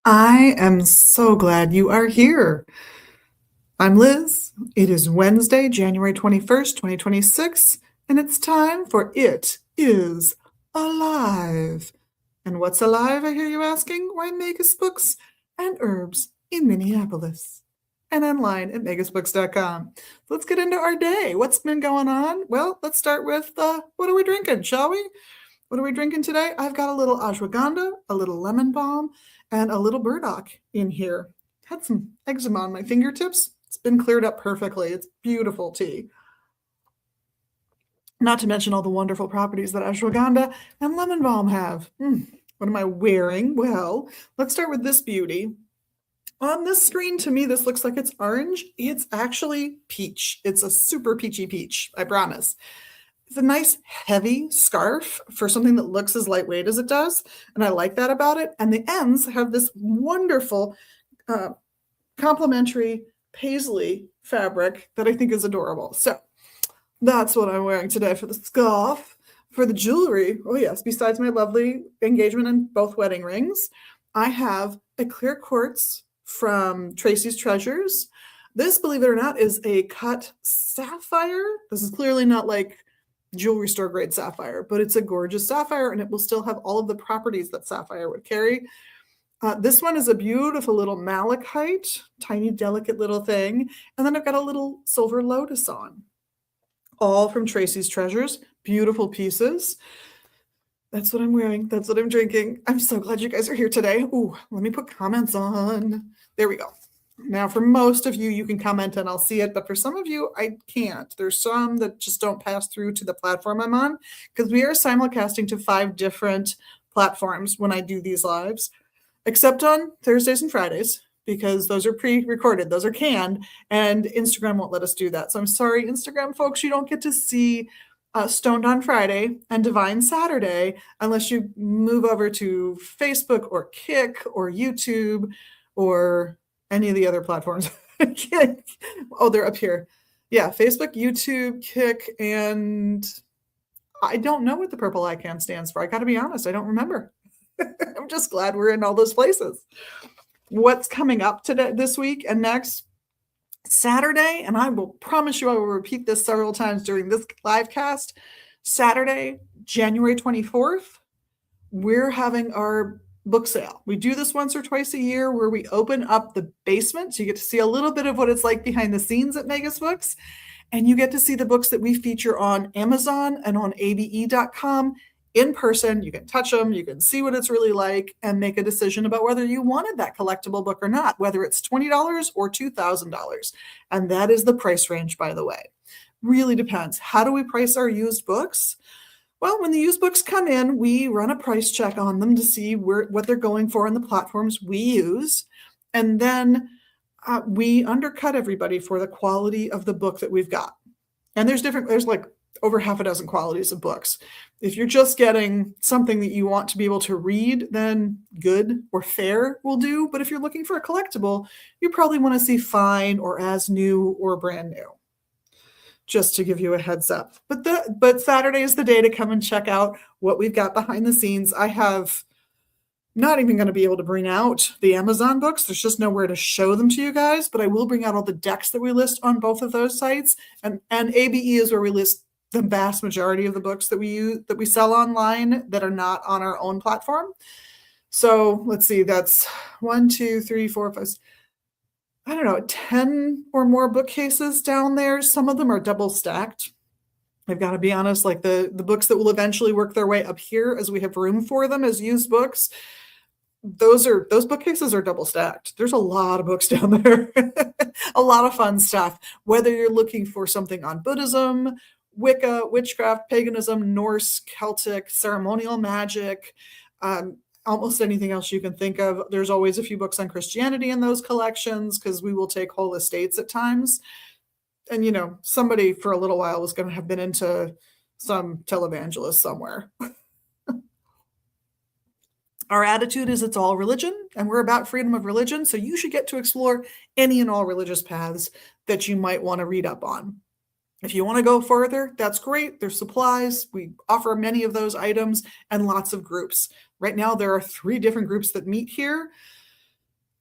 I am so glad you are here. I'm Liz. It is Wednesday, January 21st, 2026, and it's time for It Is Alive. And what's alive, I hear you asking? Why, Magus Books and Herbs in Minneapolis and online at magusbooks.com. Let's get into our day. What's been going on? Well, let's start with what are we drinking, shall we? What are we drinking today? I've got a little ashwagandha, a little lemon balm, and a little burdock in here. Had some eczema on my fingertips. It's been cleared up perfectly. It's beautiful tea. Not to mention all the wonderful properties that ashwagandha and lemon balm have. What am I wearing? Well, let's start with this beauty. On this screen, to me, this looks like it's orange. It's actually peach. It's a super peachy peach, I promise. It's a nice heavy scarf for something that looks as lightweight as it does, and I like that about it. And the ends have this wonderful complementary paisley fabric that I think is adorable. So that's what I'm wearing today for the scarf. For the jewelry, oh yes, besides my lovely engagement and both wedding rings, I have a clear quartz from Tracy's Treasures. This, believe it or not, is a cut sapphire. This is clearly not like jewelry store grade sapphire, but it's a gorgeous sapphire and it will still have all of the properties that sapphire would carry. This one is a beautiful little malachite, tiny, delicate little thing. And then I've got a little silver lotus on, all from Tracy's Treasures. Beautiful pieces. That's what I'm wearing. That's what I'm drinking. I'm so glad you guys are here today. Ooh, let me put comments on. There we go. Now, for most of you, you can comment and I'll see it, but for some of you, I can't. There's some that just don't pass through to the platform I'm on because we are simulcasting to 5 different platforms when I do these lives, except on Thursdays and Fridays because those are pre-recorded, those are canned, and Instagram won't let us do that. So I'm sorry, Instagram folks, you don't get to see Stoned on Friday and Divine Saturday unless you move over to Facebook or Kick or YouTube or any of the other platforms. Oh, they're up here. Yeah, Facebook, YouTube, Kick, and I don't know what the purple icon stands for. I got to be honest, I don't remember. I'm just glad we're in all those places. What's coming up today, this week and next? Saturday, and I will promise you I will repeat this several times during this live cast. Saturday, January 24th, we're having our book sale. We do this once or twice a year where we open up the basement so you get to see a little bit of what it's like behind the scenes at Magus Books, and you get to see the books that we feature on Amazon and on abe.com in person. You can touch them, you can see what it's really like, and make a decision about whether you wanted that collectible book or not, whether it's $20 or $2,000. And that is the price range, by the way. Really depends. How do we price our used books? Well, when the used books come in, we run a price check on them to see what they're going for on the platforms we use. And then we undercut everybody for the quality of the book that we've got. And there's like over half a dozen qualities of books. If you're just getting something that you want to be able to read, then good or fair will do. But if you're looking for a collectible, you probably want to see fine or as new or brand new. Just to give you a heads up. But Saturday is the day to come and check out what we've got behind the scenes. I have not even going to be able to bring out the Amazon books. There's just nowhere to show them to you guys, but I will bring out all the decks that we list on both of those sites. And ABE is where we list the vast majority of the books that we sell online that are not on our own platform. So let's see, that's 1, 2, 3, 4, 5, I don't know, 10 or more bookcases down there. Some of them are double stacked. I've got to be honest, like the books that will eventually work their way up here as we have room for them as used books, those bookcases are double stacked. There's a lot of books down there. A lot of fun stuff. Whether you're looking for something on Buddhism, Wicca, witchcraft, paganism, Norse, Celtic, ceremonial magic, almost anything else you can think of. There's always a few books on Christianity in those collections because we will take whole estates at times. And, somebody for a little while was going to have been into some televangelist somewhere. Our attitude is it's all religion, and we're about freedom of religion. So you should get to explore any and all religious paths that you might want to read up on. If you want to go further, that's great. There's supplies. We offer many of those items and lots of groups. Right now, there are 3 different groups that meet here.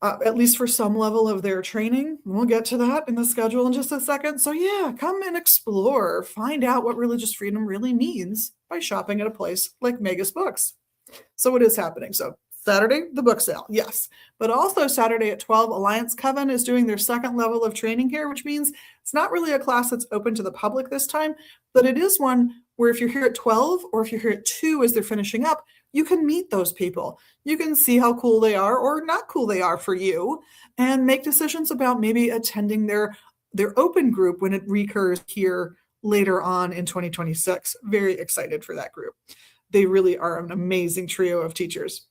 at least for some level of their training. We'll get to that in the schedule in just a second. So yeah, come and explore, find out what religious freedom really means by shopping at a place like Megas Books. So it is happening. So Saturday, the book sale, yes. But also Saturday at 12, Alliance Coven is doing their second level of training here, which means it's not really a class that's open to the public this time, but it is one where if you're here at 12 or if you're here at 2 as they're finishing up, you can meet those people. You can see how cool they are or not cool they are for you and make decisions about maybe attending their open group when it recurs here later on in 2026. Very excited for that group. They really are an amazing trio of teachers.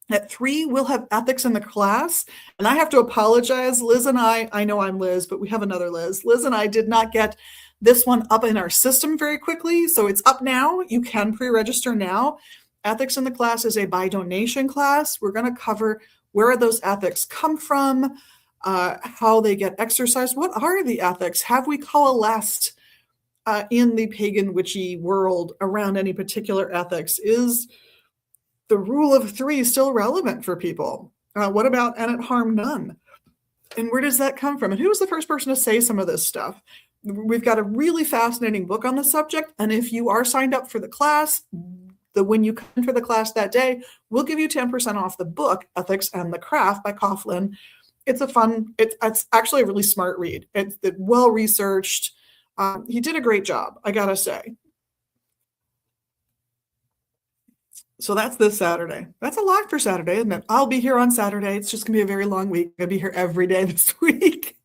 At 3, we'll have ethics in the class. And I have to apologize. Liz and I know I'm Liz, but we have another Liz. Liz and I did not get this one up in our system very quickly. So it's up now. You can pre-register now. Ethics in the class is a by donation class. We're going to cover where those ethics come from, how they get exercised. What are the ethics? Have we coalesced in the pagan witchy world around any particular ethics? Is the rule of 3 still relevant for people? What about and it harm none? And where does that come from? And who was the first person to say some of this stuff? We've got a really fascinating book on the subject. And if you are signed up for the class, when you come for the class that day, we'll give you 10% off the book, Ethics and the Craft by Coughlin. It's it's actually a really smart read. It's well-researched. He did a great job, I gotta say. So that's this Saturday. That's a lot for Saturday, isn't it? I'll be here on Saturday. It's just gonna be a very long week. I'll be here every day this week.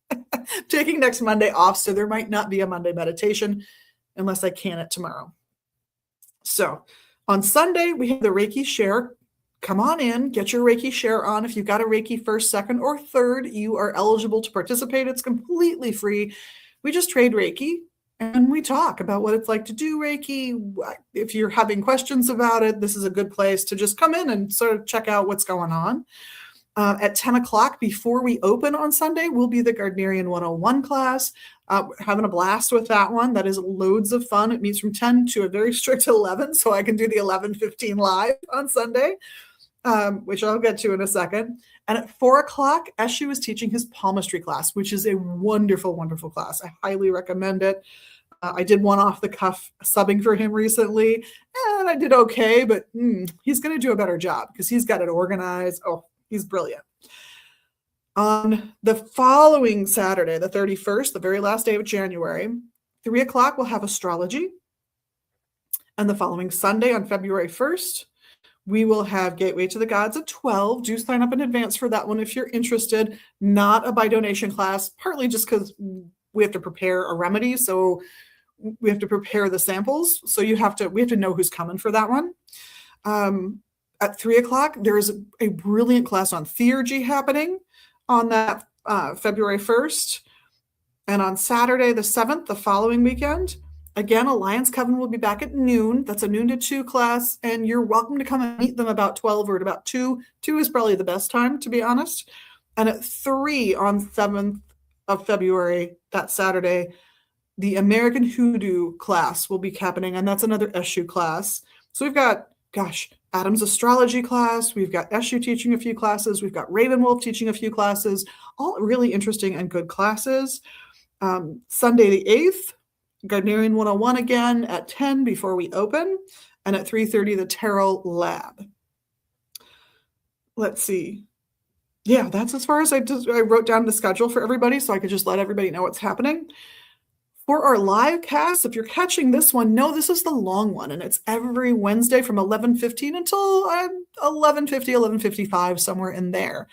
Taking next Monday off, so there might not be a Monday meditation unless I can it tomorrow. So on Sunday, we have the Reiki share. Come on in, get your Reiki share on. If you've got a Reiki first, second, or third, you are eligible to participate. It's completely free. We just trade Reiki and we talk about what it's like to do Reiki. If you're having questions about it, this is a good place to just come in and sort of check out what's going on. At 10 o'clock before we open on Sunday will be the Gardnerian 101 class. Having a blast with that one. That is loads of fun. It meets from 10 to a very strict 11, so I can do the 11:15 live on Sunday, which I'll get to in a second. And at 4 o'clock, Eshu is teaching his palmistry class, which is a wonderful, wonderful class. I highly recommend it. I did one off the cuff subbing for him recently, and I did okay, but he's going to do a better job because he's got it organized. Oh, he's brilliant. On the following Saturday, the 31st, the very last day of January, 3 o'clock, we'll have astrology. And the following Sunday, on February 1st, we will have Gateway to the Gods at 12. Do sign up in advance for that one if you're interested. Not a by donation class, partly just because we have to prepare a remedy. So we have to prepare the samples. So we have to know who's coming for that one. At 3 o'clock, there is a brilliant class on theurgy happening on that February 1st. And on Saturday, the 7th, the following weekend, again, Alliance Coven will be back at noon. That's a noon to 2 class, and you're welcome to come and meet them about 12 or at about 2. 2 is probably the best time, to be honest. And at 3 on 7th of February, that Saturday, the American Hoodoo class will be happening, and that's another Eshu class. So we've got, Adam's astrology class. We've got Eshu teaching a few classes. We've got Ravenwolf teaching a few classes, all really interesting and good classes. Sunday the 8th, Gardnerian 101 again at 10 before we open, and at 3:30, the Tarot Lab. Let's see. Yeah, that's as far as I wrote down the schedule for everybody so I could just let everybody know what's happening. For our live cast, if you're catching this one, no, this is the long one, and it's every Wednesday from 11:15 until 11:50, 11:55, somewhere in there.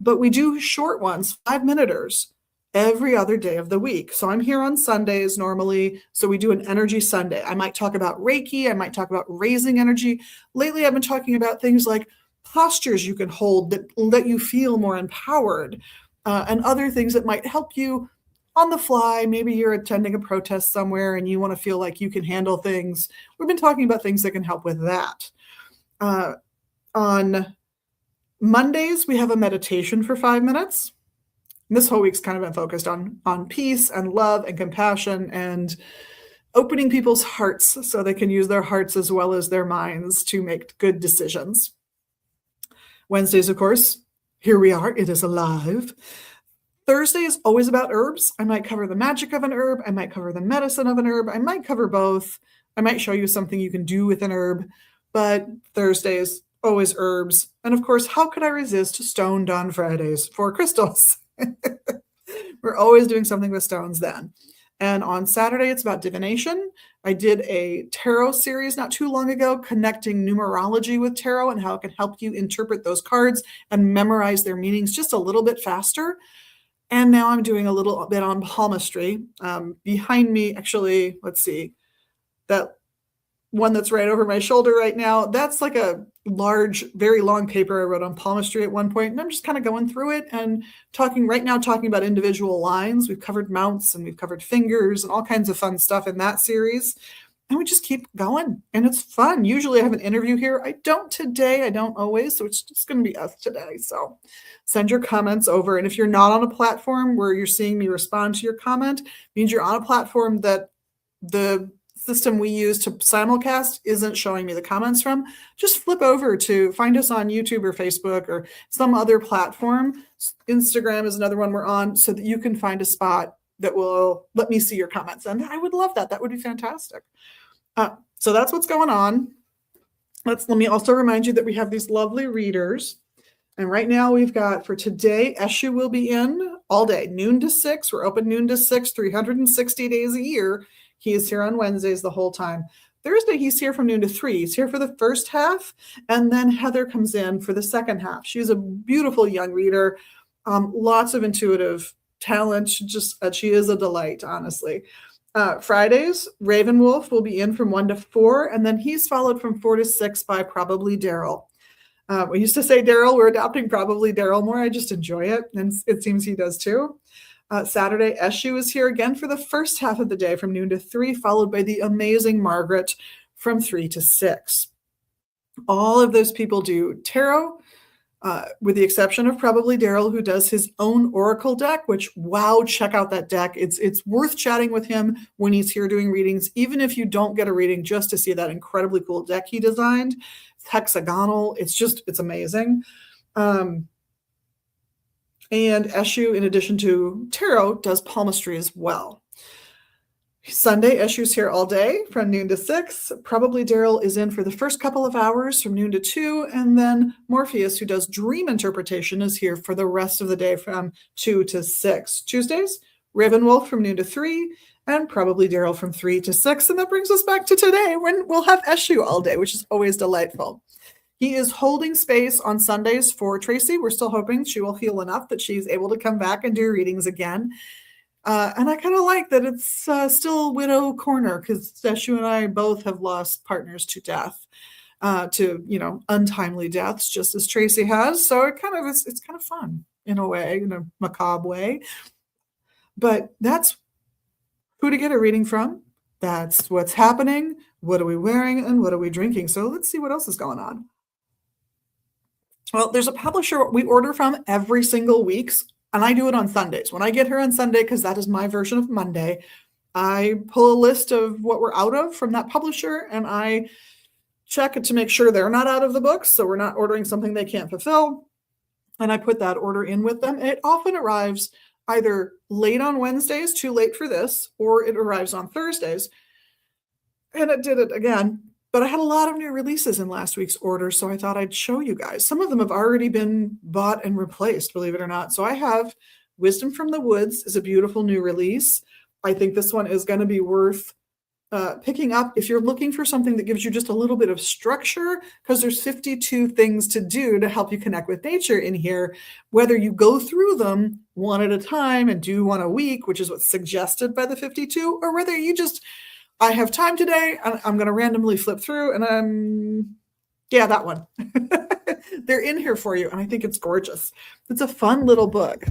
But we do short ones, 5-minuters, every other day of the week. So I'm here on Sundays normally, so we do an energy Sunday. I might talk about Reiki, I might talk about raising energy. Lately, I've been talking about things like postures you can hold that let you feel more empowered, and other things that might help you on the fly. Maybe you're attending a protest somewhere and you want to feel like you can handle things. We've been talking about things that can help with that. On Mondays, we have a meditation for 5 minutes. And this whole week's kind of been focused on peace and love and compassion and opening people's hearts so they can use their hearts as well as their minds to make good decisions. Wednesdays, of course, here we are. It is alive. Thursday is always about herbs. I might cover the magic of an herb. I might cover the medicine of an herb. I might cover both. I might show you something you can do with an herb. But Thursday is always herbs. And of course, how could I resist Stoned on Fridays for crystals? We're always doing something with stones then. And on Saturday, it's about divination. I did a tarot series not too long ago, connecting numerology with tarot and how it can help you interpret those cards and memorize their meanings just a little bit faster. And now I'm doing a little bit on palmistry. Behind me, actually, let's see, that one that's right over my shoulder right now, that's like a large, very long paper I wrote on palmistry at one point. And I'm just kind of going through it and talking about individual lines. We've covered mounts and we've covered fingers and all kinds of fun stuff in that series. And we just keep going and it's fun. Usually I have an interview here. I don't today. I don't always. So it's just going to be us today. So send your comments over. And if you're not on a platform where you're seeing me respond to your comment, means you're on a platform that the system we use to simulcast isn't showing me the comments from. Just flip over to find us on YouTube or Facebook or some other platform. Instagram is another one we're on so that you can find a spot that will let me see your comments. And I would love that. That would be fantastic. So that's what's going on. Let me also remind you that we have these lovely readers. And right now we've got, for today, Eshu will be in all day, noon to 6. We're open noon to 6, 360 days a year. He is here on Wednesdays the whole time. Thursday, he's here from noon to 3. He's here for the first half. And then Heather comes in for the second half. She's a beautiful young reader, lots of intuitive talent. She is a delight, honestly. Fridays, Ravenwolf will be in from 1 to 4, and then he's followed from 4 to 6 by Probably Daryl. We used to say Daryl. We're adopting Probably Daryl more. I just enjoy it, and it seems he does too. Saturday, Eshu is here again for the first half of the day from noon to 3, followed by the amazing Margaret from 3 to 6. All of those people do tarot, with the exception of Probably Daryl, who does his own oracle deck, which, wow, check out that deck. It's worth chatting with him when he's here doing readings, even if you don't get a reading, just to see that incredibly cool deck he designed. It's hexagonal. It's amazing. And Eshu, in addition to tarot, does palmistry as well. Sunday, Eshu's here all day from noon to 6. Probably Daryl is in for the first couple of hours from noon to 2. And then Morpheus, who does dream interpretation, is here for the rest of the day from 2 to 6. Tuesdays, Ravenwolf from noon to 3. And Probably Daryl from 3 to 6. And that brings us back to today when we'll have Eshu all day, which is always delightful. He is holding space on Sundays for Tracy. We're still hoping she will heal enough that she's able to come back and do readings again. And I kind of like that it's still widow corner because Eshu and I both have lost partners to death, to untimely deaths, just as Tracy has. So it's kind of fun in a way, in a macabre way. But that's who to get a reading from. That's what's happening. What are we wearing and what are we drinking? So let's see what else is going on. Well, there's a publisher we order from every single week, and I do it on Sundays. When I get her on Sunday, because that is my version of Monday, I pull a list of what we're out of from that publisher, and I check it to make sure they're not out of the books, so we're not ordering something they can't fulfill, and I put that order in with them. It often arrives either late on Wednesdays, too late for this, or it arrives on Thursdays, and it did it again. But I had a lot of new releases in last week's order, so I thought I'd show you guys. Some of them have already been bought and replaced, believe it or not. So I have Wisdom from the Woods is a beautiful new release. I think this one is going to be worth picking up if you're looking for something that gives you just a little bit of structure, because there's 52 things to do to help you connect with nature in here, whether you go through them one at a time and do one a week, which is what's suggested by the 52, or whether you just... I have time today. I'm going to randomly flip through and that one. They're in here for you. And I think it's gorgeous. It's a fun little book.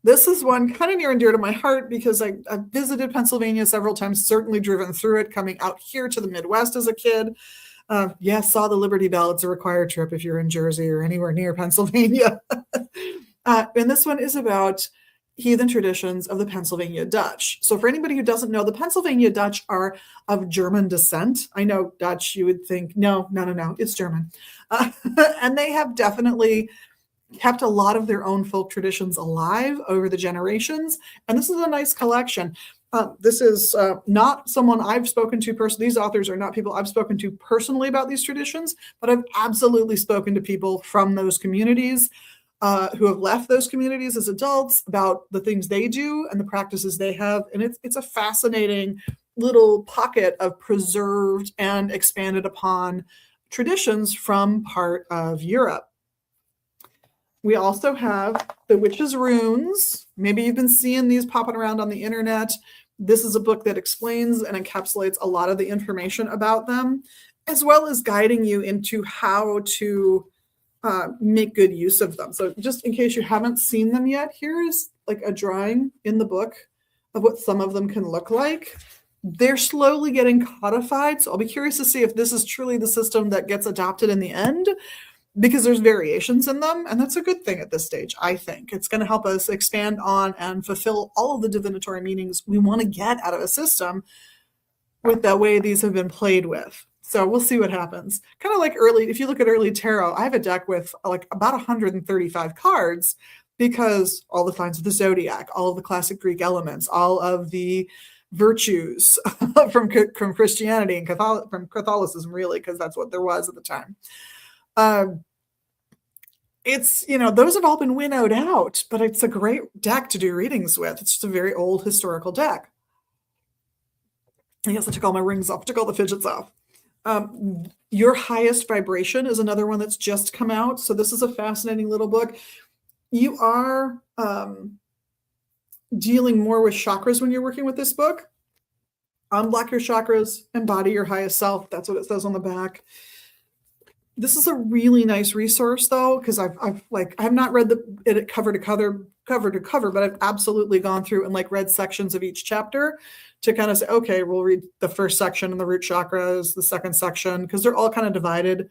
This is one kind of near and dear to my heart because I've visited Pennsylvania several times, certainly driven through it, coming out here to the Midwest as a kid. Saw the Liberty Bell. It's a required trip if you're in Jersey or anywhere near Pennsylvania. And this one is about heathen traditions of the Pennsylvania Dutch. So for anybody who doesn't know, the Pennsylvania Dutch are of German descent. I know Dutch, you would think, no, it's German. And they have definitely kept a lot of their own folk traditions alive over the generations. And this is a nice collection. This is not someone I've spoken to personally. These authors are not people I've spoken to personally about these traditions, but I've absolutely spoken to people from those communities who have left those communities as adults about the things they do and the practices they have. And it's a fascinating little pocket of preserved and expanded upon traditions from part of Europe. We also have the Witch's Runes. Maybe you've been seeing these popping around on the internet. This is a book that explains and encapsulates a lot of the information about them, as well as guiding you into how to make good use of them. So just in case you haven't seen them yet, here's like a drawing in the book of what some of them can look like. They're slowly getting codified. So I'll be curious to see if this is truly the system that gets adopted in the end, because there's variations in them. And that's a good thing at this stage, I think. It's going to help us expand on and fulfill all of the divinatory meanings we want to get out of a system with the way these have been played with. So we'll see what happens. Kind of like if you look at early tarot, I have a deck with like about 135 cards, because all the signs of the zodiac, all of the classic Greek elements, all of the virtues from Christianity and from Catholicism, really, because that's what there was at the time. It's, those have all been winnowed out, but it's a great deck to do readings with. It's just a very old historical deck. I guess I took all my rings off, took all the fidgets off. Your Highest Vibration is another one that's just come out. So this is a fascinating little book. You are dealing more with chakras when you're working with this book. Unblock your chakras, embody your highest self. That's what it says on the back. This is a really nice resource, though, because I have not read it cover to cover, but I've absolutely gone through and read sections of each chapter to kind of say, okay, we'll read the first section and the root chakras, the second section, because they're all kind of divided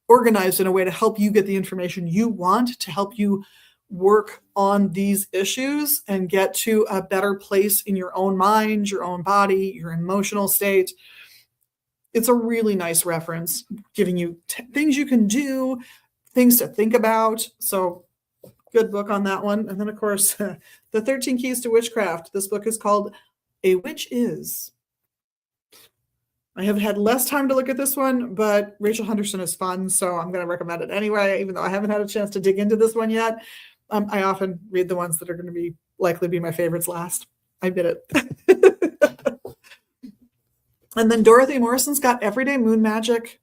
organized in a way to help you get the information you want to help you work on these issues and get to a better place in your own mind, your own body, your emotional state. It's a really nice reference, giving you things you can do, things to think about. So good book on that one. And then, of course, The 13 Keys to Witchcraft. This book is called A Witch Is. I have had less time to look at this one, but Rachel Henderson is fun, so I'm going to recommend it anyway, even though I haven't had a chance to dig into this one yet. I often read the ones that are going to likely be my favorites last. I admit it. And then Dorothy Morrison's got Everyday Moon Magic.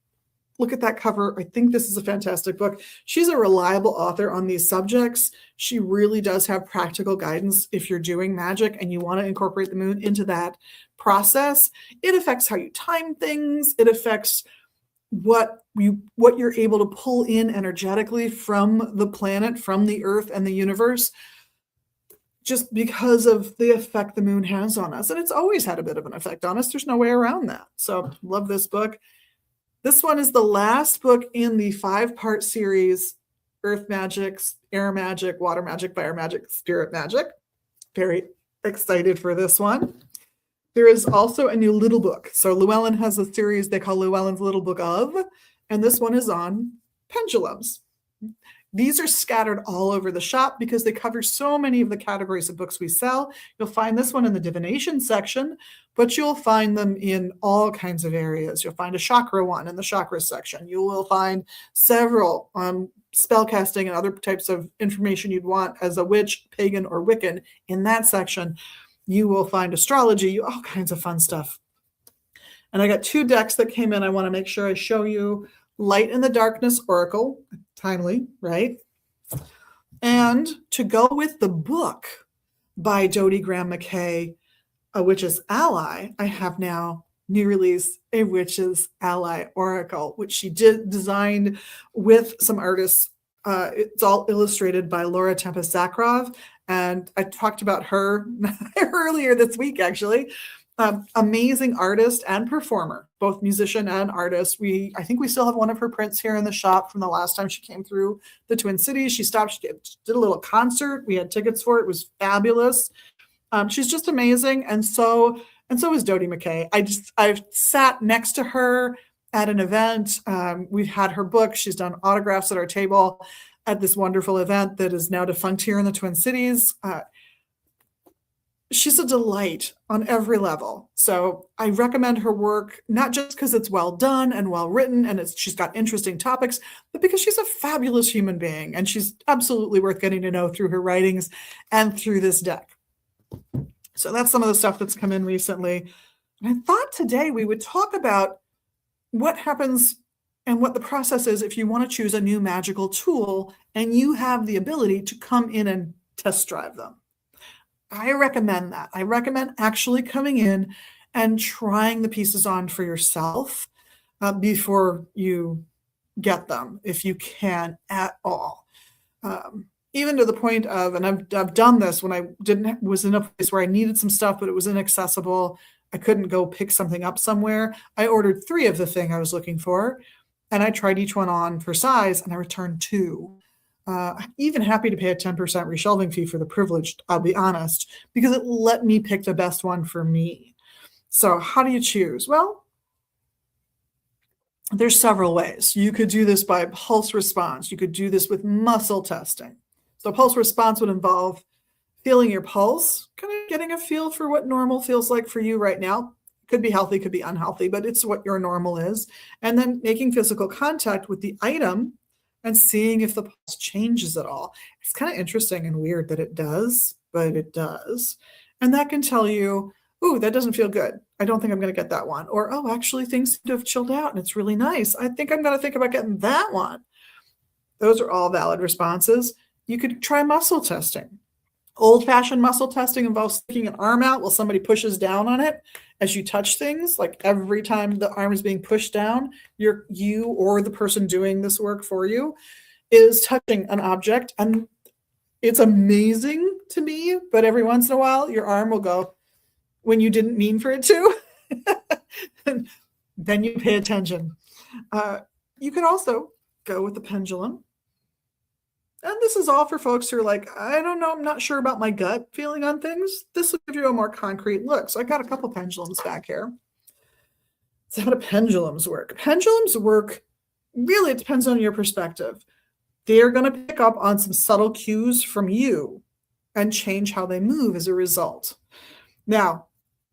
Look at that cover. I think this is a fantastic book. She's a reliable author on these subjects. She really does have practical guidance if you're doing magic and you want to incorporate the moon into that process. It affects how you time things. It affects what you're able to pull in energetically from the planet, from the earth and the universe, just because of the effect the moon has on us. And it's always had a bit of an effect on us. There's no way around that. So love this book. This one is the last book in the 5-part series, Earth Magic, Air Magic, Water Magic, Fire Magic, Spirit Magic. Very excited for this one. There is also a new little book. So Llewellyn has a series they call Llewellyn's Little Book of, and this one is on pendulums. These are scattered all over the shop because they cover so many of the categories of books we sell. You'll find this one in the divination section, but you'll find them in all kinds of areas. You'll find a chakra one in the chakra section. You will find several spellcasting and other types of information you'd want as a witch, pagan, or Wiccan in that section. You will find astrology, all kinds of fun stuff. And I got 2 decks that came in. I want to make sure I show you. Light in the Darkness Oracle, timely, right? And to go with the book by Dodie Graham McKay, A Witch's Ally, I have now new release, A Witch's Ally Oracle, which she designed with some artists. It's all illustrated by Laura Tempest Zakharov, and I talked about her earlier this week, actually. Amazing artist and performer, both musician and artist. I think we still have one of her prints here in the shop from the last time she came through the Twin Cities. She did a little concert. We had tickets for it. It was fabulous. She's just amazing. And so is Dodie McKay. I've sat next to her at an event. We've had her book. She's done autographs at our table. at this wonderful event that is now defunct here in the Twin Cities. She's a delight on every level. So I recommend her work, not just because it's well done and well written and she's got interesting topics, but because she's a fabulous human being and she's absolutely worth getting to know through her writings and through this deck. So that's some of the stuff that's come in recently. And I thought today we would talk about what happens and what the process is if you want to choose a new magical tool and you have the ability to come in and test drive them. I recommend that. I recommend actually coming in and trying the pieces on for yourself before you get them, if you can at all. Even to the point of, and I've done this when I was in a place where I needed some stuff, but it was inaccessible. I couldn't go pick something up somewhere. I ordered 3 of the thing I was looking for, and I tried each one on for size, and I returned 2. I'm even happy to pay a 10% reshelving fee for the privilege, I'll be honest, because it let me pick the best one for me. So how do you choose? Well, there's several ways. You could do this by pulse response. You could do this with muscle testing. So pulse response would involve feeling your pulse, kind of getting a feel for what normal feels like for you right now. Could be healthy, could be unhealthy, but it's what your normal is. And then making physical contact with the item and seeing if the pulse changes at all. It's kind of interesting and weird that it does, but it does. And that can tell you, ooh, that doesn't feel good. I don't think I'm going to get that one. Or, oh, actually things seem to have chilled out and it's really nice. I think I'm going to think about getting that one. Those are all valid responses. You could try muscle testing. Old-fashioned muscle testing involves sticking an arm out while somebody pushes down on it as you touch things. Like every time the arm is being pushed down, you or the person doing this work for you is touching an object. And it's amazing to me, but every once in a while, your arm will go when you didn't mean for it to. And then you pay attention. You could also go with the pendulum. And this is all for folks who are like, I don't know, I'm not sure about my gut feeling on things. This will give you a more concrete look. So I got a couple pendulums back here. So how do pendulums work? Pendulums work, really, it depends on your perspective. They're going to pick up on some subtle cues from you and change how they move as a result. Now,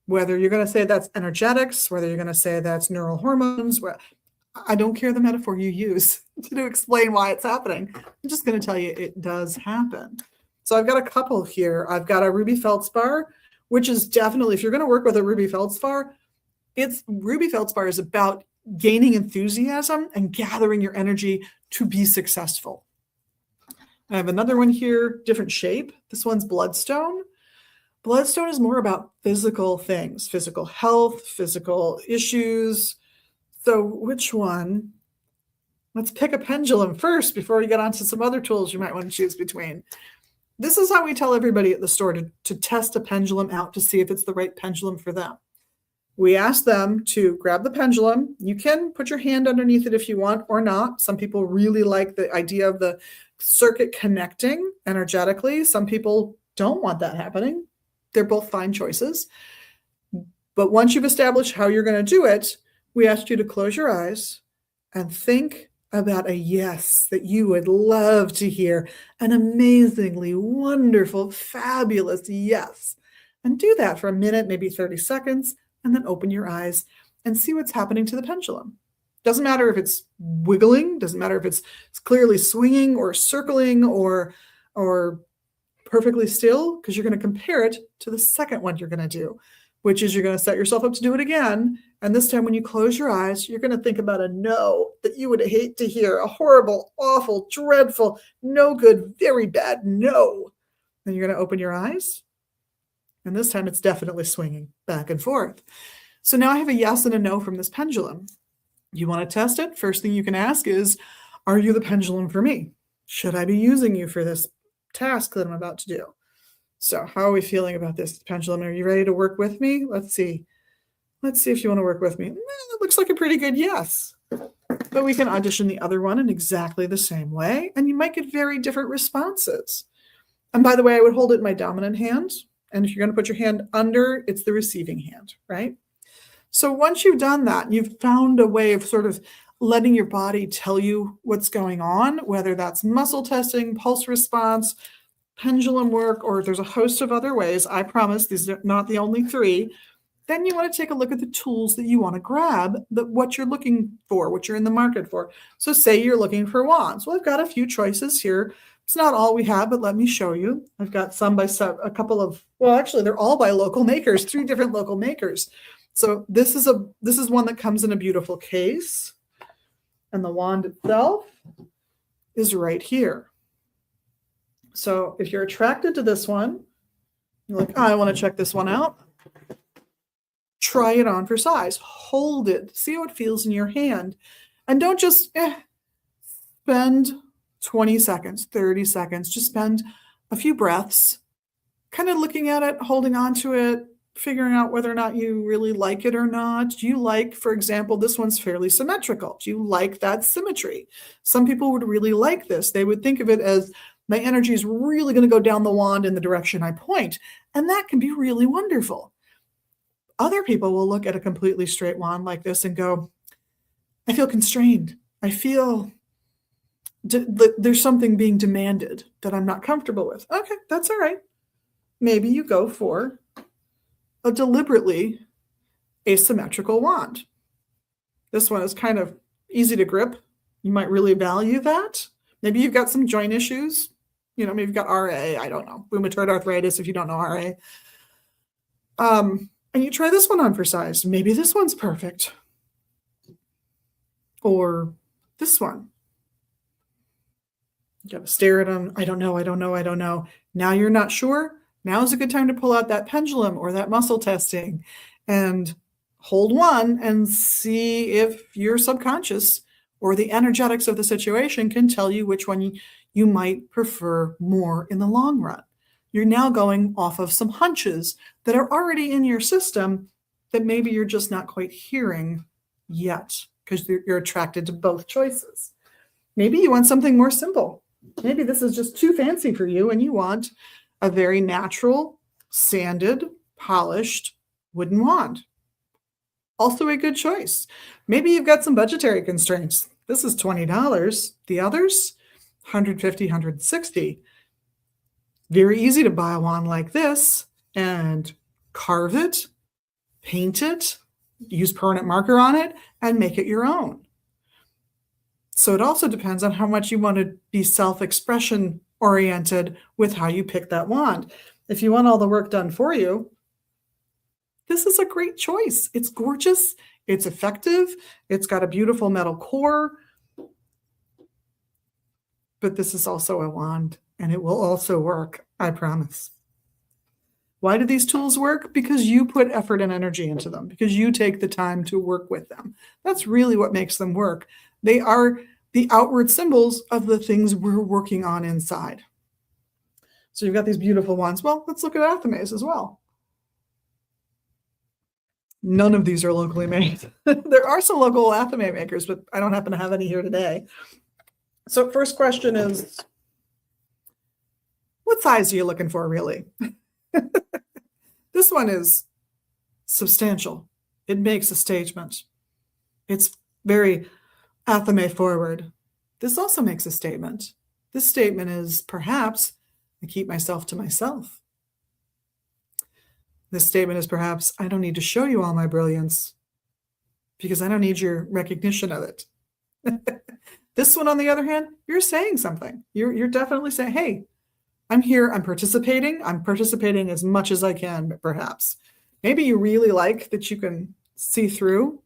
whether you're going to say that's energetics, whether you're going to say that's neural hormones, I don't care the metaphor you use to explain why it's happening. I'm just going to tell you it does happen. So I've got a couple here. I've got a ruby feldspar, which is definitely, if you're going to work with a ruby feldspar, ruby feldspar is about gaining enthusiasm and gathering your energy to be successful. I have another one here, different shape. This one's bloodstone. Bloodstone is more about physical things, physical health, physical issues. So which one? Let's pick a pendulum first before we get on to some other tools you might want to choose between. This is how we tell everybody at the store to test a pendulum out to see if it's the right pendulum for them. We ask them to grab the pendulum. You can put your hand underneath it if you want or not. Some people really like the idea of the circuit connecting energetically. Some people don't want that happening. They're both fine choices. But once you've established how you're going to do it, we asked you to close your eyes and think about a yes that you would love to hear, an amazingly wonderful, fabulous yes. And do that for a minute, maybe 30 seconds, and then open your eyes and see what's happening to the pendulum. Doesn't matter if it's wiggling, doesn't matter if it's clearly swinging or circling or perfectly still, because you're going to compare it to the second one you're going to do, which is you're going to set yourself up to do it again. And this time when you close your eyes, you're going to think about a no that you would hate to hear, a horrible, awful, dreadful, no good, very bad no. Then you're going to open your eyes. And this time it's definitely swinging back and forth. So now I have a yes and a no from this pendulum. You want to test it? First thing you can ask is, are you the pendulum for me? Should I be using you for this task that I'm about to do? So how are we feeling about this pendulum? Are you ready to work with me? Let's see. Let's see if you want to work with me. It looks like a pretty good yes. But we can audition the other one in exactly the same way, and you might get very different responses. And by the way, I would hold it in my dominant hand. And if you're going to put your hand under, it's the receiving hand, right? So once you've done that, you've found a way of sort of letting your body tell you what's going on, whether that's muscle testing, pulse response, pendulum work, or there's a host of other ways. I promise these are not the only three. Then you want to take a look at the tools that you want to grab, what you're looking for, what you're in the market for. So say you're looking for wands. Well, I've got a few choices here. It's not all we have, but let me show you. I've got some by a couple of, well, actually, they're all by local makers, 3 different local makers. So this is one that comes in a beautiful case, and the wand itself is right here. So if you're attracted to this one, you're like, oh, I want to check this one out. Try it on for size. Hold it. See how it feels in your hand. And don't just spend 20 seconds, 30 seconds. Just spend a few breaths, kind of looking at it, holding on to it, figuring out whether or not you really like it or not. Do you like, for example, this one's fairly symmetrical. Do you like that symmetry? Some people would really like this. They would think of it as, my energy is really going to go down the wand in the direction I point. And that can be really wonderful. Other people will look at a completely straight wand like this and go, I feel constrained. I feel there's something being demanded that I'm not comfortable with. Okay, that's all right. Maybe you go for a deliberately asymmetrical wand. This one is kind of easy to grip. You might really value that. Maybe you've got some joint issues. Maybe you've got RA, I don't know, rheumatoid arthritis if you don't know RA. And you try this one on for size. Maybe this one's perfect. Or this one. You got to stare at them. I don't know. Now you're not sure. Now is a good time to pull out that pendulum or that muscle testing and hold one and see if your subconscious or the energetics of the situation can tell you which one you might prefer more in the long run. You're now going off of some hunches that are already in your system that maybe you're just not quite hearing yet because you're attracted to both choices. Maybe you want something more simple. Maybe this is just too fancy for you and you want a very natural, sanded, polished wooden wand. Also a good choice. Maybe you've got some budgetary constraints. This is $20. The others, $150, $160. Very easy to buy a wand like this and carve it, paint it, use permanent marker on it, and make it your own. So it also depends on how much you want to be self-expression oriented with how you pick that wand. If you want all the work done for you, this is a great choice. It's gorgeous. It's effective. It's got a beautiful metal core. But this is also a wand, and it will also work, I promise. Why do these tools work? Because you put effort and energy into them, because you take the time to work with them. That's really what makes them work. They are the outward symbols of the things we're working on inside. So you've got these beautiful wands. Well, let's look at athames as well. None of these are locally made. There are some local athame makers, but I don't happen to have any here today. So first question is, what size are you looking for, really? This one is substantial. It makes a statement. It's very athame forward. This also makes a statement. This statement is, perhaps, I keep myself to myself. This statement is, perhaps, I don't need to show you all my brilliance because I don't need your recognition of it. This one, on the other hand, you're saying something. You're definitely saying, hey, I'm here, I'm participating as much as I can, but perhaps. Maybe you really like that you can see through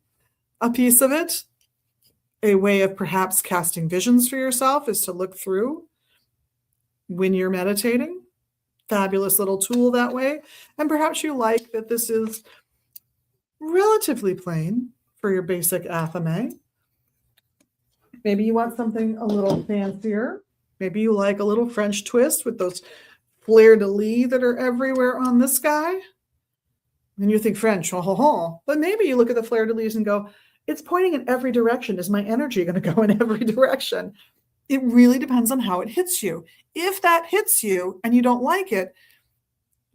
a piece of it. A way of perhaps casting visions for yourself is to look through when you're meditating. Fabulous little tool that way. And perhaps you like that this is relatively plain for your basic athame. Maybe you want something a little fancier. Maybe you like a little French twist with those fleur-de-lis that are everywhere on this guy. And you think French, but maybe you look at the fleur-de-lis and go, it's pointing in every direction. Is my energy going to go in every direction? It really depends on how it hits you. If that hits you and you don't like it,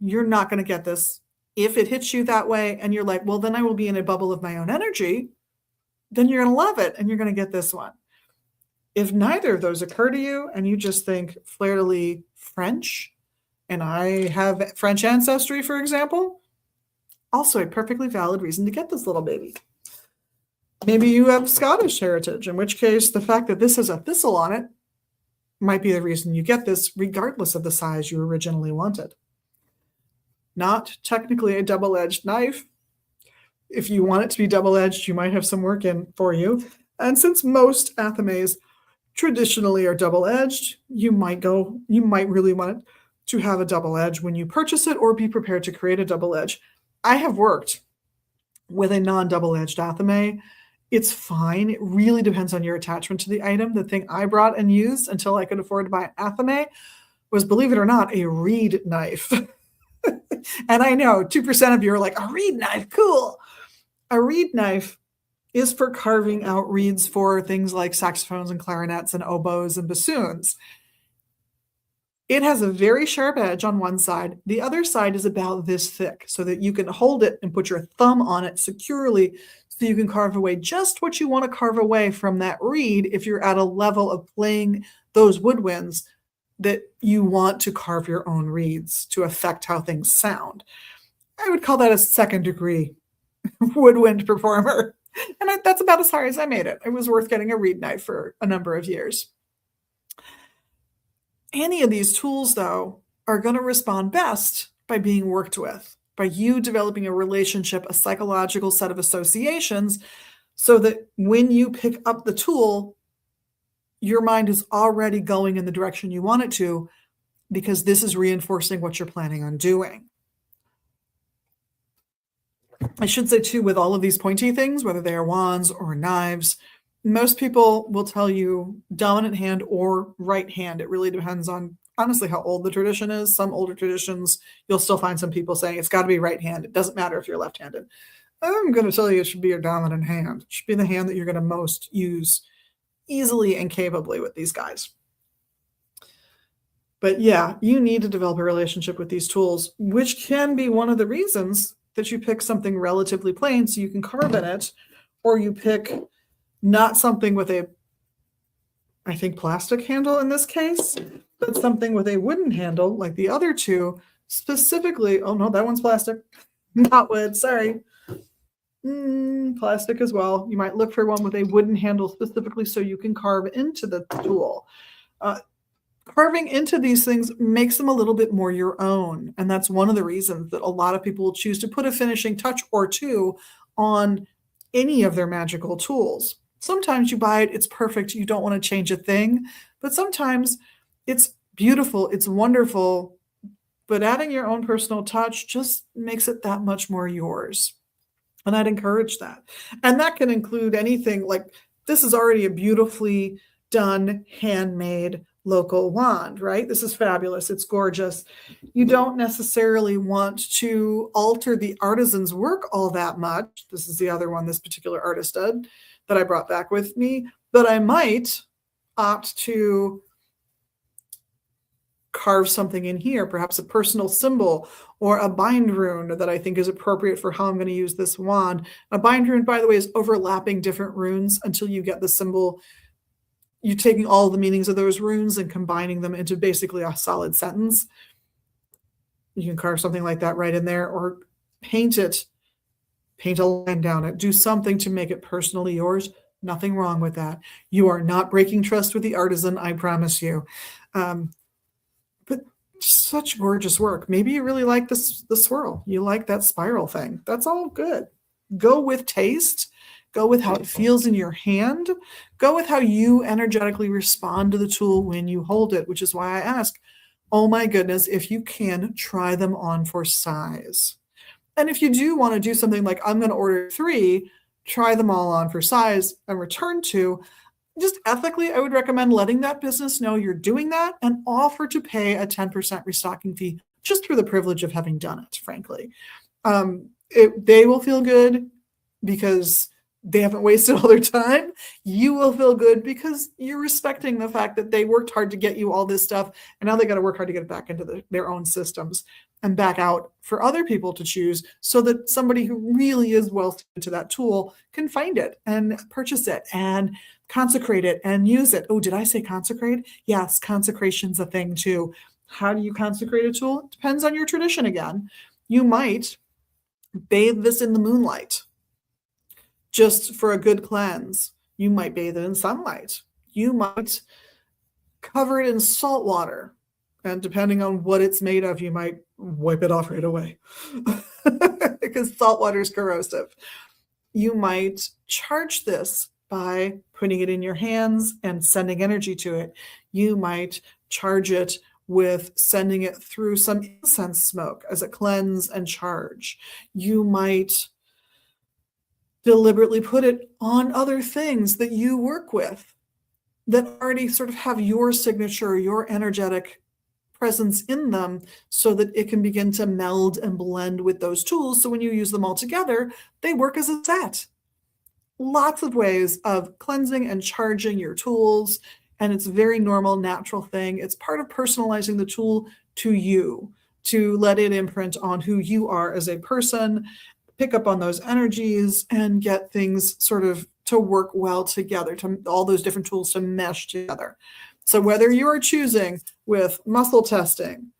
you're not going to get this. If it hits you that way and you're like, well, then I will be in a bubble of my own energy, then you're going to love it and you're going to get this one. If neither of those occur to you and you just think fleur-de-lis French, and I have French ancestry, for example, also a perfectly valid reason to get this little baby. Maybe you have Scottish heritage, in which case the fact that this has a thistle on it might be the reason you get this, regardless of the size you originally wanted. Not technically a double-edged knife. If you want it to be double-edged, you might have some work in for you. And since most athames traditionally are double-edged, you might really want it to have a double edge when you purchase it, or be prepared to create a double edge. I have worked with a non-double-edged athame. It's fine. It really depends on your attachment to the item. The thing I brought and used until I could afford to buy an athame was, believe it or not, a reed knife. And I know 2% of you are like, a reed knife, cool. A reed knife is for carving out reeds for things like saxophones and clarinets and oboes and bassoons. It has a very sharp edge on one side. The other side is about this thick, so that you can hold it and put your thumb on it securely, so you can carve away just what you want to carve away from that reed if you're at a level of playing those woodwinds that you want to carve your own reeds to affect how things sound. I would call that a second degree woodwind performer. And that's about as high as I made it. It was worth getting a reed knife for a number of years. Any of these tools, though, are going to respond best by being worked with, by you developing a relationship, a psychological set of associations, so that when you pick up the tool, your mind is already going in the direction you want it to, because this is reinforcing what you're planning on doing. I should say, too, with all of these pointy things, whether they are wands or knives, most people will tell you dominant hand or right hand. It really depends on, honestly, how old the tradition is. Some older traditions, you'll still find some people saying it's got to be right hand. It doesn't matter if you're left-handed. I'm going to tell you it should be your dominant hand. It should be the hand that you're going to most use easily and capably with these guys. But yeah, you need to develop a relationship with these tools, which can be one of the reasons that you pick something relatively plain so you can carve in it, or you pick not something with a, I think, plastic handle in this case, but something with a wooden handle like the other two, specifically. Oh no, that one's plastic, not wood, sorry. Plastic as well. You might look for one with a wooden handle specifically so you can carve into the tool. Carving into these things makes them a little bit more your own. And that's one of the reasons that a lot of people will choose to put a finishing touch or two on any of their magical tools. Sometimes you buy it, it's perfect, you don't want to change a thing. But sometimes it's beautiful, it's wonderful, but adding your own personal touch just makes it that much more yours. And I'd encourage that. And that can include anything like, this is already a beautifully done, handmade local wand, right? This is fabulous. It's gorgeous. You don't necessarily want to alter the artisan's work all that much. This is the other one this particular artist did that I brought back with me, but I might opt to carve something in here, perhaps a personal symbol or a bind rune that I think is appropriate for how I'm going to use this wand. A bind rune, by the way, is overlapping different runes until you get the symbol. You're taking all the meanings of those runes and combining them into basically a solid sentence. You can carve something like that right in there, or paint it, paint a line down it, do something to make it personally yours. Nothing wrong with that. You are not breaking trust with the artisan, I promise you. But such gorgeous work. Maybe you really like the swirl. You like that spiral thing. That's all good. Go with taste. Go with how it feels in your hand. Go with how you energetically respond to the tool when you hold it, which is why I ask, oh my goodness, if you can, try them on for size. And if you do want to do something like, I'm going to order 3, try them all on for size and return 2. Just ethically, I would recommend letting that business know you're doing that and offer to pay a 10% restocking fee just for the privilege of having done it, frankly. They will feel good because they haven't wasted all their time. You will feel good because you're respecting the fact that they worked hard to get you all this stuff, and now they got to work hard to get it back into their own systems and back out for other people to choose so that somebody who really is well suited to that tool can find it and purchase it and consecrate it and use it. Oh, did I say consecrate? Yes, consecration's a thing too. How do you consecrate a tool? It depends on your tradition again. You might bathe this in the moonlight just for a good cleanse. You might bathe it in sunlight. You might cover it in salt water. And depending on what it's made of, you might wipe it off right away because salt water is corrosive. You might charge this by putting it in your hands and sending energy to it. You might charge it with sending it through some incense smoke as a cleanse and charge. You might deliberately put it on other things that you work with that already sort of have your signature, your energetic presence in them so that it can begin to meld and blend with those tools. So when you use them all together, they work as a set. Lots of ways of cleansing and charging your tools. And it's a very normal, natural thing. It's part of personalizing the tool to you, to let it imprint on who you are as a person, pick up on those energies and get things sort of to work well together, to all those different tools to mesh together. So whether you are choosing with muscle testing,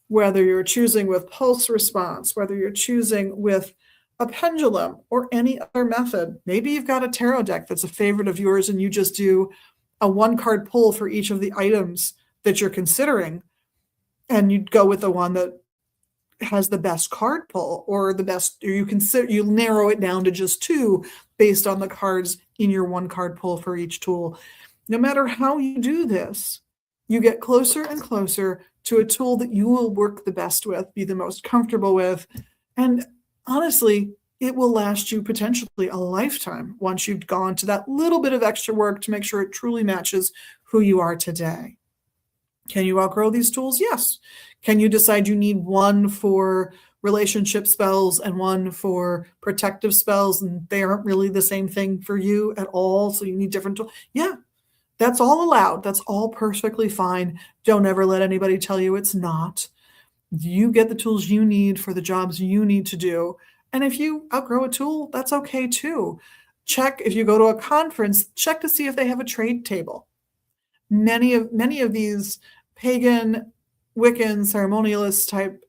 whether you're choosing with pulse response, whether you're choosing with a pendulum or any other method, maybe you've got a tarot deck that's a favorite of yours and you just do a one card pull for each of the items that you're considering, and you'd go with the one that has the best card pull or the best, or you narrow it down to just two based on the cards in your one card pull for each tool. No matter how you do this, you get closer and closer to a tool that you will work the best with, be the most comfortable with. And honestly, it will last you potentially a lifetime once you've gone to that little bit of extra work to make sure it truly matches who you are today. Can you outgrow these tools? Yes. Can you decide you need one for relationship spells and one for protective spells, and they aren't really the same thing for you at all, so you need different tools? Yeah. That's all allowed. That's all perfectly fine. Don't ever let anybody tell you it's not. You get the tools you need for the jobs you need to do. And if you outgrow a tool, that's okay too. Check, if you go to a conference, check to see if they have a trade table. Many of these pagan, Wiccan, ceremonialist type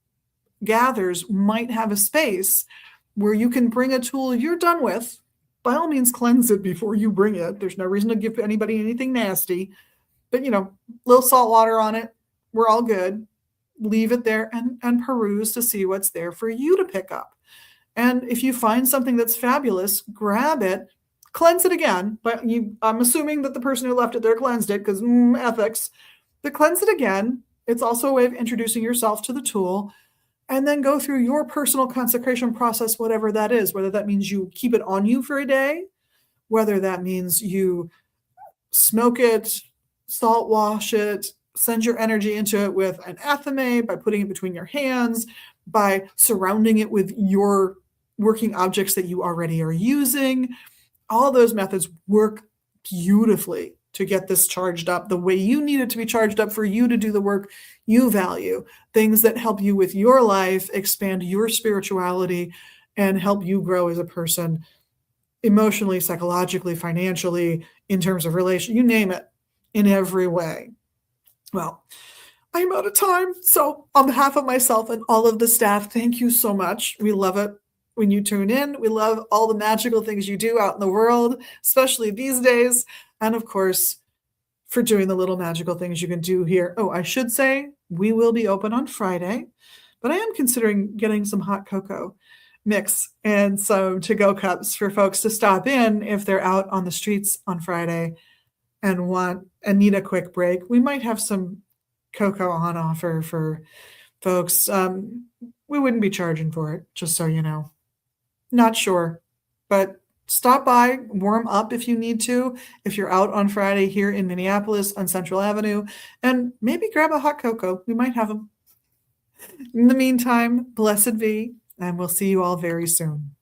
gathers might have a space where you can bring a tool you're done with. By all means, cleanse it before you bring it. There's no reason to give anybody anything nasty, but little salt water on it. We're all good. Leave it there and peruse to see what's there for you to pick up. And if you find something that's fabulous, grab it, cleanse it again. But I'm assuming that the person who left it there cleansed it because ethics. But cleanse it again. It's also a way of introducing yourself to the tool. And then go through your personal consecration process, whatever that is, whether that means you keep it on you for a day, whether that means you smoke it, salt wash it, send your energy into it with an athame by putting it between your hands, by surrounding it with your working objects that you already are using. All those methods work beautifully to get this charged up the way you need it to be charged up for you to do the work you value, things that help you with your life, expand your spirituality, and help you grow as a person emotionally, psychologically, financially, in terms of relation, you name it, in every way. Well, I'm out of time. So on behalf of myself and all of the staff, thank you so much. We love it when you tune in. We love all the magical things you do out in the world, especially these days. And of course, for doing the little magical things you can do here. Oh, I should say we will be open on Friday, but I am considering getting some hot cocoa mix and some to-go cups for folks to stop in if they're out on the streets on Friday and need a quick break. We might have some cocoa on offer for folks. We wouldn't be charging for it, just so you know. Not sure, but stop by, warm up if you need to, if you're out on Friday here in Minneapolis on Central Avenue, and maybe grab a hot cocoa. We might have them. In the meantime, blessed be, and we'll see you all very soon.